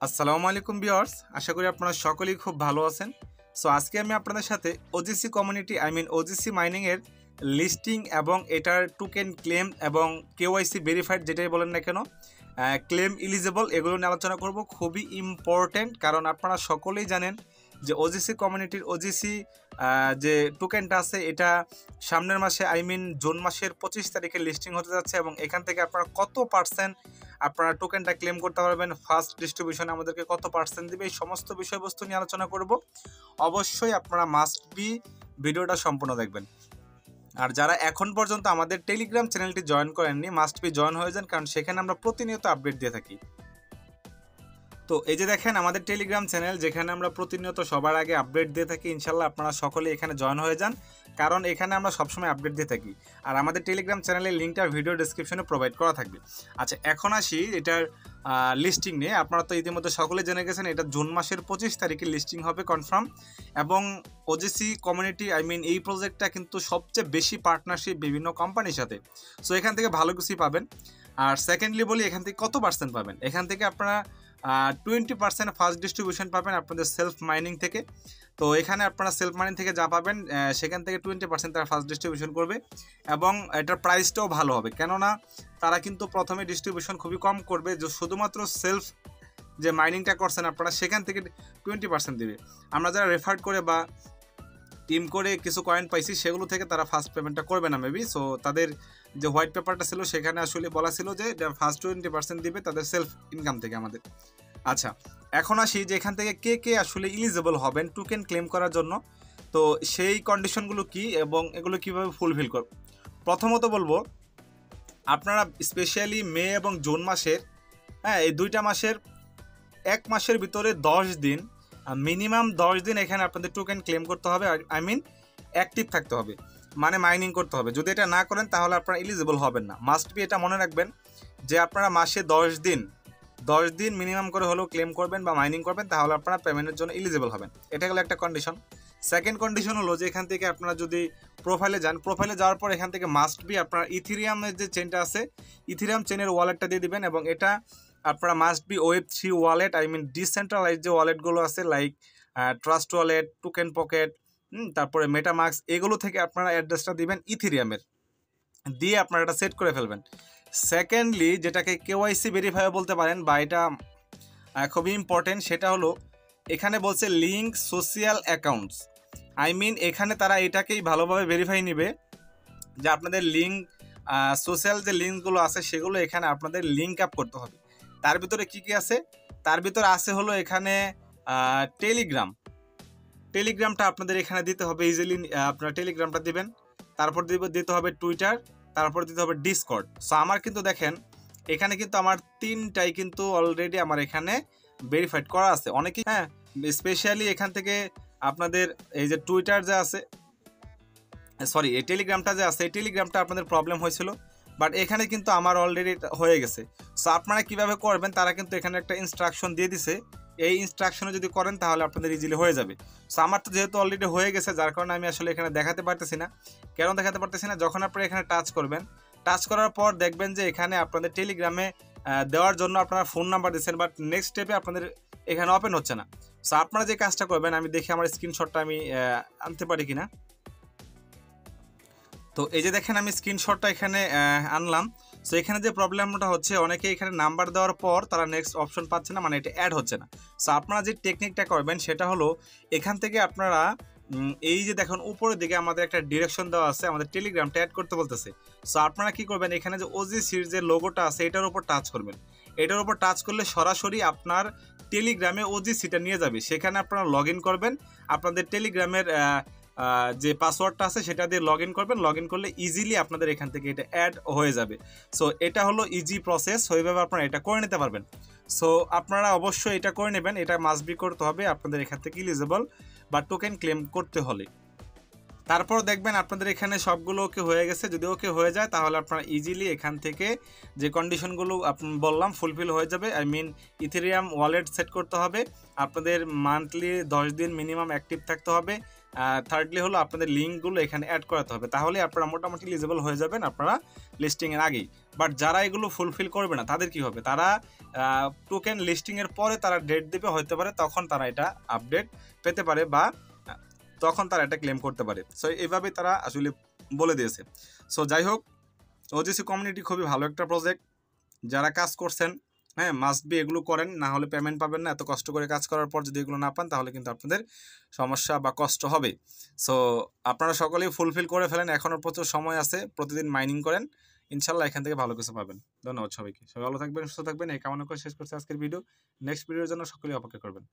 আসসালামু আলাইকুম ভিউয়ার্স, আশা করি আপনারা সকলেই খুব ভালো আছেন। সো আজকে আমি আপনাদের সাথে ওজিসি কমিউনিটি ওজিসি মাইনিং এর লিস্টিং এবং এটার টোকেন ক্লেম এবং কেওয়াইসি ভেরিফাইড যেটাই বলেন না কেন, ক্লেম এলিজিবল এগুলো নিয়ে আলোচনা করব। খুবই ইম্পর্টেন্ট, কারণ আপনারা সকলেই জানেন যে ওজিসি কমিউনিটির ওজিসি যে টোকেনটা আছে এটা সামনের মাসে জুন মাসের 25 তারিখে লিস্টিং হতে যাচ্ছে এবং এখান থেকে আপনারা কত পার্সেন্ট আপনারা টোকেনটা ক্লেম করতে পারবেন, ফার্স্ট ডিস্ট্রিবিউশন আমাদেরকে কত পার্সেন্ট দিবে, এই সমস্ত বিষয়বস্তু নিয়ে আলোচনা করব। অবশ্যই আপনারা মাস্ট বি ভিডিওটা সম্পূর্ণ দেখবেন। আর যারা এখন পর্যন্ত আমাদের টেলিগ্রাম চ্যানেলটি জয়েন করেননি, মাস্ট বি জয়েন হয়ে যান, কারণ সেখানে আমরা প্রতিনিয়ত আপডেট দিয়ে থাকি। তো এই যে দেখেন আমাদের টেলিগ্রাম চ্যানেল, যেখানে আমরা প্রতিনিয়ত সবার আগে আপডেট দিয়ে থাকি। ইনশাল্লাহ আপনারা সকলে এখানে জয়েন হয়ে যান, কারণ এখানে আমরা সবসময় আপডেট দিয়ে থাকি। আর আমাদের টেলিগ্রাম চ্যানেলের লিঙ্কটা ভিডিও ডিসক্রিপশনে প্রোভাইড করা থাকবে। আচ্ছা, এখন আসি এটার লিস্টিং নিয়ে। আপনারা তো ইতিমধ্যে সকলে জেনে গেছেন এটা জুন মাসের 25 তারিখে লিস্টিং হবে কনফার্ম। এবং ওজিসি কমিউনিটি এই প্রজেক্টটা কিন্তু সবচেয়ে বেশি পার্টনারশিপ বিভিন্ন কোম্পানির সাথে। সো এখান থেকে ভালো কিছুই পাবেন। আর সেকেন্ডলি বলি, এখান থেকে কত পার্সেন্ট পাবেন। এখান থেকে আপনারা 20% ফার্স্ট ডিস্ট্রিবিউশন পাবেন আপনাদের সেলফ মাইনিং থেকে। তো এখানে আপনারা সেলফ মাইনিং থেকে যা পাবেন সেখান থেকে 20% তারা ফার্স্ট ডিস্ট্রিবিউশন করবে এবং এটার প্রাইসটাও ভালো হবে, কেননা তারা কিন্তু প্রথমে ডিস্ট্রিবিউশন খুবই কম করবে, যে শুধুমাত্র সেলফ যে মাইনিংটা করছেন আপনারা সেখান থেকে 20% দেবে। আমরা যারা রেফার করে বা টিম করে কিছু কয়েন পাইছি সেগুলো থেকে তারা ফার্স্ট পেমেন্টটা করবে না মেবি। সো তাদের যে হোয়াইট পেপারটা ছিল সেখানে আসলে বলা ছিল যে ফার্স্ট 20% দিবে তাদের সেলফ ইনকাম থেকে আমাদের। আচ্ছা, এখন আসি যে এখান থেকে কে কে আসলে ইলিজিবল হবেন টোকেন ক্লেম করার জন্য। তো সেই কন্ডিশনগুলো কি এবং এগুলো কিভাবে ফুলফিল করব। প্রথমত বলবো, আপনারা স্পেশালি মে এবং জুন মাসের এই দুইটা মাসের এক মাসের ভিতরে 10 দিন, মিনিমাম 10 দিন এখানে আপনাদের টোকেন ক্লেম করতে হবে। অ্যাক্টিভ থাকতে হবে, মানে মাইনিং করতে হবে। যদি এটা না করেন তাহলে আপনারা এলিজিবল হবেন না। মাস্ট বি এটা মনে রাখবেন যে আপনারা মাসে 10 দিন মিনিমাম করে হলেও ক্লেম করবেন বা মাইনিং করবেন, তাহলে আপনারা পেমেন্টের জন্য এলিজিবল হবেন। এটা হলো একটা কন্ডিশন। সেকেন্ড কন্ডিশন হলো যে এখান থেকে আপনারা যদি প্রোফাইলে যান, প্রোফাইলে যাওয়ার পর এখান থেকে মাস্ট বি আপনারা ইথিরিয়ামের যে চেনটা আছে ইথিরিয়াম চেনের ওয়ালেটটা দিয়ে দিবেন। এবং এটা আপনারা must be Web3 wallet, decentralise যে ওয়ালেটগুলো আছে like trust wallet, token pocket, তারপরে মেটামাস্ক, এগুলো থেকে আপনারা অ্যাড্রেসটা দিবেন ইথিরিয়ামের, দিয়ে আপনারা এটা সেট করে ফেলবেন। সেকেন্ডলি, যেটাকে কেওয়াইসি ভেরিফাই বলতে পারেন বা এটা খুবই ইম্পর্টেন্ট, সেটা হলো এখানে বলছে লিঙ্ক সোশিয়াল অ্যাকাউন্টস। এখানে তারা এটাকেই ভালোভাবে ভেরিফাই নেবে যে আপনাদের লিঙ্ক সোশ্যাল যে লিঙ্কগুলো আছে সেগুলো এখানে আপনাদের লিঙ্ক আপ করতে হবে। তার ভিতরে কি কি আছে? তার ভিতরে আছে হলো এখানে টেলিগ্রামটা আপনাদের এখানে দিতে হবে। ইজিলি আপনারা টেলিগ্রামটা দিবেন, তারপর দিতে হবে টুইটার, তারপর দিতে হবে ডিসকর্ড। সো আমার কিন্তু দেখেন এখানে কিন্তু আমার 3টাই কিন্তু অলরেডি আমার এখানে ভেরিফাইড করা আছে। অনেকেই স্পেশালি এখান থেকে আপনাদের এই যে টুইটার যে আছে, সরি এই টেলিগ্রামটা যে আছে, এই টেলিগ্রামটা আপনাদের প্রবলেম হয়েছিল, বাট এখানে কিন্তু আমার অলরেডি হয়ে গেছে। সো আপনারা কীভাবে করবেন, তারা কিন্তু এখানে একটা ইনস্ট্রাকশন দিয়ে দিছে। এই ইনস্ট্রাকশনে যদি করেন তাহলে আপনাদের ইজিলি হয়ে যাবে। সো আমার তো যেহেতু অলরেডি হয়ে গেছে, যার কারণে আমি আসলে এখানে দেখাতে পারতেছি না। কেন দেখাতে পারতেছি না? যখন আপনারা এখানে টাচ করবেন, টাচ করার পর দেখবেন যে এখানে আপনাদের টেলিগ্রামে দেওয়ার জন্য আপনারা ফোন নাম্বার দিচ্ছেন, বাট নেক্সট স্টেপে আপনাদের এখানে ওপেন হচ্ছে না। সো আপনারা যে কাজটা করবেন, আমি দেখি আমার স্ক্রিনশটটা আমি আনতে পারি কিনা। তো এই যে দেখেন আমি স্ক্রিনশটটা এখানে আনলাম। সো এখানে যে প্রবলেমটা হচ্ছে, অনেকে এখানে নাম্বার দেওয়ার পর তারা নেক্সট অপশন পাচ্ছে না, মানে এটা অ্যাড হচ্ছে না। সো আপনারা যে টেকনিকটা করবেন সেটা হলো এখান থেকে আপনারা এই যে দেখুন উপরের দিকে আমাদের একটা ডিরেকশন দেওয়া আছে, আমাদের টেলিগ্রামটা অ্যাড করতে বলতেছে। সো আপনারা কি করবেন, এখানে যে ওজিসির যে লোগোটা আছে এটার উপর টাচ করবেন। এটার উপর টাচ করলে সরাসরি আপনার টেলিগ্রামে ওজিসিটা নিয়ে যাবে। সেখানে আপনারা লগ ইন করবেন, আপনাদের টেলিগ্রামের যে পাসওয়ার্ডটা আছে সেটা দিয়ে লগ ইন করবেন। লগ ইন করলে ইজিলি আপনাদের এখান থেকে এটা অ্যাড হয়ে যাবে। সো এটা হলো ইজি প্রসেস, ওইভাবে আপনারা এটা করে নিতে পারবেন। সো আপনারা অবশ্যই এটা করে নেবেন, এটা মাস্ট বি করতে হবে আপনাদের এখান থেকে এলিজিবল বা টোকেন ক্লেম করতে হলে। তারপর দেখবেন আপনাদের এখানে সবগুলো ওকে হয়ে গেছে। যদি ওকে হয়ে যায় তাহলে আপনারা ইজিলি এখান থেকে যে কন্ডিশনগুলো বললাম ফুলফিল হয়ে যাবে। ইথেরিয়াম ওয়ালেট সেট করতে হবে, আপনাদের মান্থলি 10 দিন মিনিমাম অ্যাক্টিভ থাকতে হবে, থার্ডলি হলো আপনাদের লিঙ্কগুলো এখানে অ্যাড করাতে হবে, তাহলে আপনারা মোটামুটি এলিজিবল হয়ে যাবেন আপনারা লিস্টিংয়ের আগেই। বাট যারা এগুলো ফুলফিল করবে না তাদের কি হবে, তারা টোকেন লিস্টিংয়ের পরে তারা ডেট দেবে, হতে পারে তখন তারা এটা আপডেট পেতে পারে বা তখন তারা এটা ক্লেম করতে পারে। সো এইভাবেই তারা আসলে বলে দিয়েছে। সো যাই হোক, ওজিসি কমিউনিটি খুবই ভালো একটা প্রজেক্ট, যারা কাজ করছেন হ্যাঁ মাস্ট বি এগুলো করেন, না হলে পেমেন্ট পাবেন না। এত কষ্ট করে কাজ করার পর যদি এগুলো না পান তাহলে কিন্তু আপনাদের সমস্যা বা কষ্ট হবে। সো আপনারা সকলেই ফুলফিল করে ফেলেন, এখনও প্রচুর সময় আছে, প্রতিদিন মাইনিং করেন, ইনশাল্লাহ এখান থেকে ভালো কিছু পাবেন। ধন্যবাদ সবাইকে, সবাই ভালো থাকবেন, সুস্থ থাকবেন, এই কামনা করে শেষ করছি আজকের ভিডিও। নেক্সট ভিডিওর জন্য সকলেই অপেক্ষা করবেন।